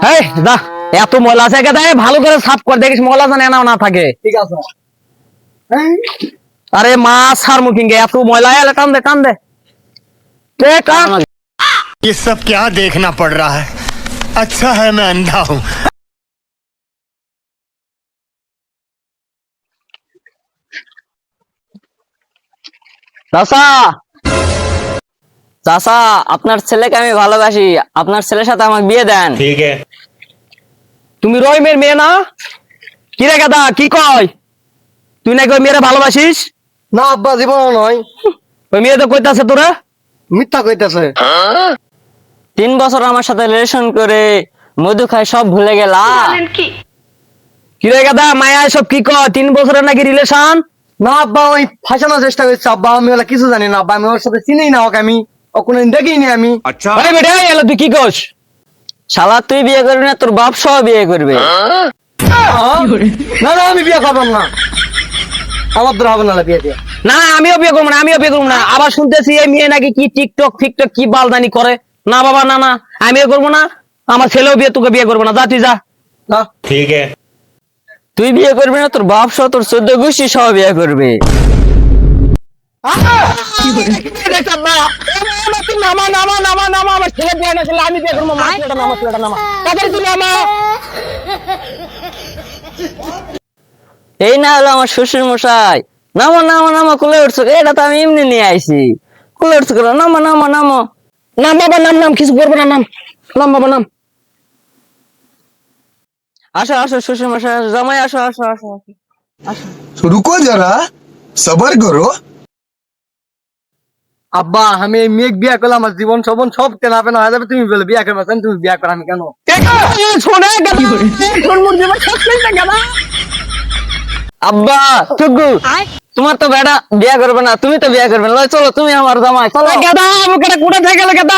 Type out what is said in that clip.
এই দা এত ময়লা আছে গেদা, ভালো করে সাফ করে দেখিস ময়লা যেন না থাকে। ঠিক আছে। আরে মাছ সার মুখিং এত ময়লা এলে টান দে টান দে টান। ये सब क्या देखना पड़ रहा है। अच्छा है मैं अंधा हूँ। চাচা চাচা, আপনার ছেলেকে আমি ভালোবাসি, আপনার ছেলের সাথে আমাকে বিয়ে দেন। ठीक है। তুমি রহিমের মেয়ে না? কি রে গাদা কি কয়, তুই নাকি ওই মেয়েরা ভালোবাসিস? না আব্বা, জীবন নয়, ওই মেয়ে তো কইতাছে তোরা মিথ্যা কইতাছে। 3 বছর আমার সাথে রিলেশন করে মধু খাই সব ভুলে গেলা। কি রে গাদা মায়া সব কি কয়, 3 বছরের নাকি রিলেশন? না আব্বা, ওই ফাঁসানোর চেষ্টা করছে আব্বা, আমি ওলা কিছু জানি না আব্বা, আমি ওর সাথে চিনি না ওকে, আমি ও কোনোদিন দেখিনি আমি। ওই বেটা এলো তুই কি কস? শালা তুই বিয়ে করবি না, তোর বাপ সহ বিয়ে করবে। না না, আমি বিয়ে করবো না, আমার দ্বারা হবে না বিয়ে দিয়ে। না আমিও বিয়ে করবো না, আমিও বিয়ে করবো না। আবার শুনতেছি এই মেয়ে নাকি কি টিকটক ফিকটক কি বালদানি করে। না বাবা না না, আমিও করবো না, আমার ছেলেও বিয়ে তোকে বিয়ে করবো না, যা তুই যা। না ठीक है। তুই বিয়ে করবি না, তোর বাপ সহ তোর 14 গোষ্ঠী সহ বিয়ে করবে। নামা নামা নামা নামা, আমার ছেলে বিয়ে না ছেলে আমি বিয়ে করবো। নামা ছেলেটা নামা, তাড়াতাড়ি তুই নামা। এই না হলো আমার শ্বশুর মশাই। নামো নামো নামো, কোলে উঠছো, এটা তো আমি এমনি নিয়ে আইছি। কোলে উঠছো কেন? নামো নামো নামো, নাম বাবা নাম, নাম কিছু করবো না, নাম নাম বাবা নাম। আসো আসো শ্বশুর মশাই, জামাই আসো আসো আসো আসো। रुको जरा सबर करो। আব্বা, আমি এই মেঘ বিয়ে করলে আমার জীবন সবন সব কেনা পেনা হয়ে যাবে। তুমি বলে বিয়ে করবে, তুমি বিয়ে করো, আমি কেন? আব্বা টুকু, তোমার তো বেটা বিয়ে করবে না, তুমি তো বিয়ে করবে না, চলো তুমি আমার জামাই চলো। গেদা আমাকে কোটা থেকে গেল গেদা।